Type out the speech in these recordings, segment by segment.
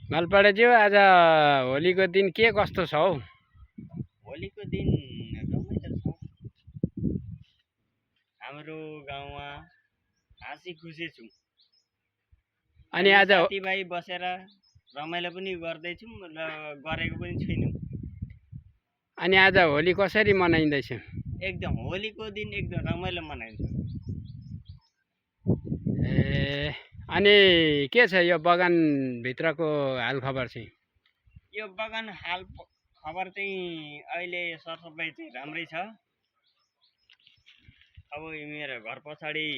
मालपाडाज्यू आज होलीको दिन के कस्तो छ हौ? होलीको दिन रमाइलो छ। हाम्रो गाउँमा हाँसी खुसी छौँ। अनि हामी आज साथीभाइ बसेर रमाइलो पनि गर्दैछौँ र गरेको पनि छैनौँ। होली कसरी मनाइँदैछ? एकदम होलीको दिन एकदम रमाइलो मनाइन्छ। ए अनि के छ यो बगानभित्रको हालखबर चाहिँ? यो बगान हाल खबर चाहिँ अहिले सरसफाइ चाहिँ राम्रै छ। अब मेरो घर पछाडि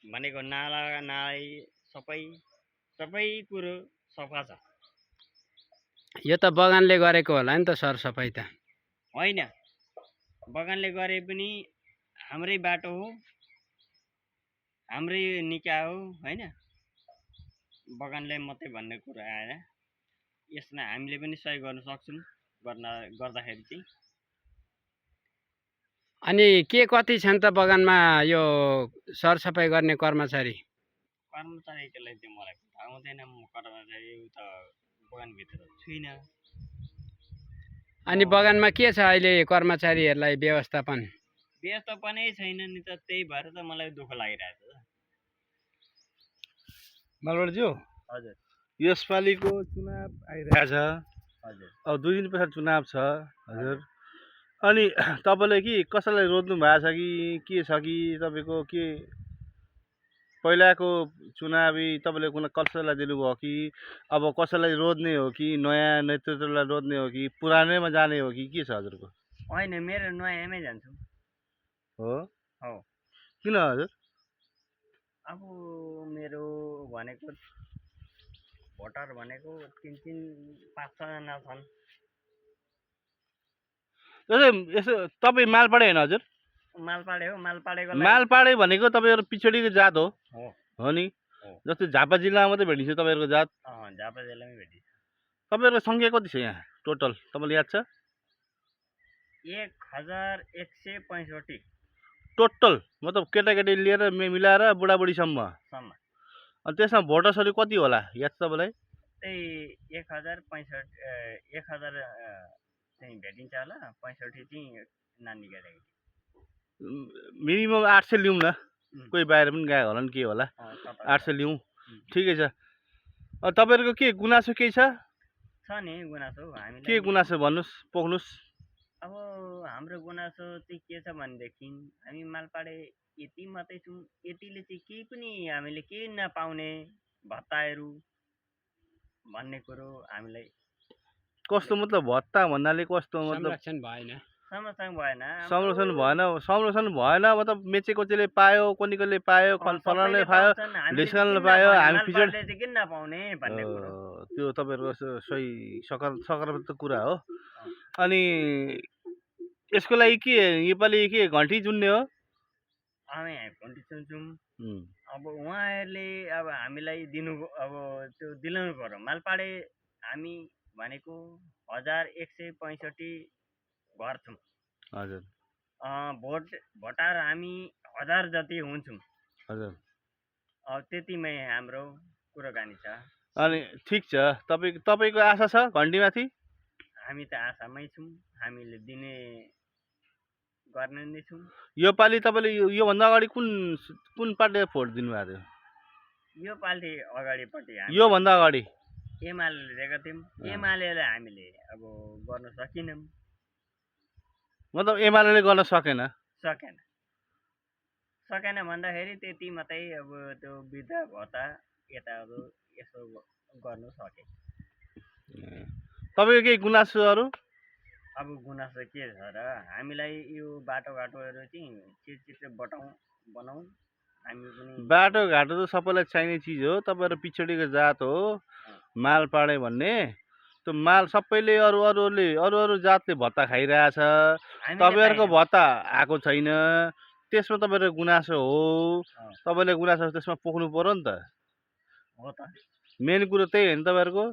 भनेको नाला नाली सबै कुरो सफा छ। यो त बगानले गरेको होला नि त सरसफाइ त? होइन, बगानले गरे पनि हाम्रै बाटो हो, हाम्रै निका हो, होइन? बगानले मात्रै भन्ने कुरा आएन। यसमा हामीले पनि सहयोग गर्न सक्छौँ गर्दाखेरि चाहिँ। अनि के कति छन् त बगानमा यो सरसफाइ गर्ने कर्मचारी? कर्मचारीको लागि चाहिँ मलाई थाहा हुँदैन, म कर्मचारी उता बगानभित्र छुइनँ। अनि बगानमा के छ अहिले कर्मचारीहरूलाई व्यवस्थापन? व्यवस्थापनै छैन नि त, त्यही भएर त मलाई दुःख लागिरहेको छ। मालबाडज्यू, हजुर यसपालिको चुनाव आइरहेछ। हजुर अब 2 दिन पछाडि चुनाव छ हजुर। अनि तपाईँले कि कसैलाई रोज्नु भएको छ कि के छ कि तपाईँको के पहिलाको चुनावी तपाईँले कुनै कसैलाई दिनुभयो कि अब कसैलाई रोज्ने हो कि नयाँ नेतृत्वलाई रोज्ने हो कि पुरानैमा जाने हो कि के छ हजुरको? होइन, मेरो नयाँमै जान्छु। हो हो। किन हजुर? अब मेरो भनेको भोटर भनेको 3 5 जना छन्। यसो तपाईँ मालपाडे होइन हजुर? मालपाडे हो। मालपाडे भनेको तपाईँहरू पिछडिको जात हो हो नि? हो। जस्तै झापा जिल्लामा मात्रै भेटिन्छ तपाईँहरूको जात। झापा जिल्लामै भेटिन्छ। तपाईँहरूको सङ्ख्या कति छ यहाँ टोटल, तपाईँलाई याद छ? 1165 टोटल मतलब केटाकेटी लिएर मिलाएर बुढाबुढीसम्म। अनि त्यसमा भोटर्सहरू कति होला याद छ तपाईँलाई? त्यही 1000 चाहिँ भेटिन्छ होला। 65 चाहिँ नानी केटाकेटी। मिनिमम 800 लिउँ न, कोही बाहिर पनि गएको होला नि के होला। 800 लिउँ, ठिकै छ। तपाईँहरूको के गुनासो केही छ? नि गुनासो हामीले। के गुनासो भन्नुहोस्, पोख्नुहोस्। अब हाम्रो गुनासो चाहिँ के छ भनेदेखि हामी मालपाडे यति मात्रै छौँ, यतिले चाहिँ केही पनि हामीले केही नपाउने भत्ताहरू भन्ने कुरो हामीलाई। कस्तो मतलब भत्ता भन्नाले कस्तो मतलब? संरक्षण भएन। संरक्षण भएन मतलब मेचेकोचेले पायो, कोनीकोले पायो, फलानाले पायो, ढिस्कानले पायो, हामी पिछड किन नपाउने भन्ने कुरो। त्यो तपाईँहरूको सही सकारात्मक कुरा हो। अनि यसको लागि के योपालि के घन्टी चुन्ने हो? हामी घन्टी चुन्छौँ। अब उहाँहरूले अब हामीलाई अब त्यो दिलाउनु पर्यो। मालपाडे हामी भनेको 1165 घर छौँ। हजुर। भोटार हामी 1000 जति हुन्छौँ। हजुर। त्यतिमै हाम्रो कुराकानी छ। अनि ठिक छ, तपाईँको आशा छ घन्टीमाथि? हामी त आशामै छौँ, हामीले दिने गर्ने नै छौँ। योपालि तपाईँले योभन्दा अगाडि कुन पार्टीलाई भोट दिनुभएको थियो? योपालि अगाडिपट्टि योभन्दा अगाडि एमाले दिएका थियौँ। एमालेलाई हामीले अब गर्न सकेनौँ। मतलब एमाले गर्न सकेन भन्दाखेरि त्यति मात्रै। अब त्यो वृद्ध भत्ता यताहरू यसो गर्नु सके। तपाईँको केही गुनासोहरू? अब गुनासो के छ र, हामीलाई यो बाटोघाटोहरू चाहिँ छिटो बनाऊ। हामी पनि बाटोघाटो त सबैलाई चाहिने चिज हो। तपाईँहरू पिछडिको जात हो, मालपाडे भन्ने। त्यो माल सबैले अरू जातले भत्ता खाइरहेछ, तपाईँहरूको भत्ता आएको छैन। त्यसमा तपाईँहरूको गुनासो हो, तपाईँले गुनासो त्यसमा पोख्नु पर्यो नि त। हो त, मेन कुरो त्यही हो नि तपाईँहरूको।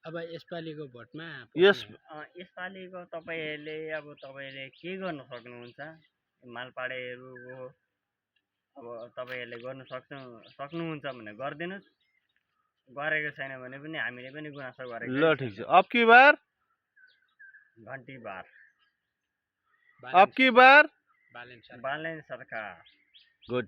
अब यसपालिको भोटमा यसपालिको तपाईँले के गर्न सक्नुहुन्छ? मालपाडेहरूको अब तपाईँहरूले गर्न सक्नुहुन्छ भने गरिदिनुहोस्। गरेको छैन भने पनि हामीले पनि गुनासो गरेको ल ठिक छ। अब की बार घन्टी बार अब की बार बालेन सर बालेन सरकार गुड।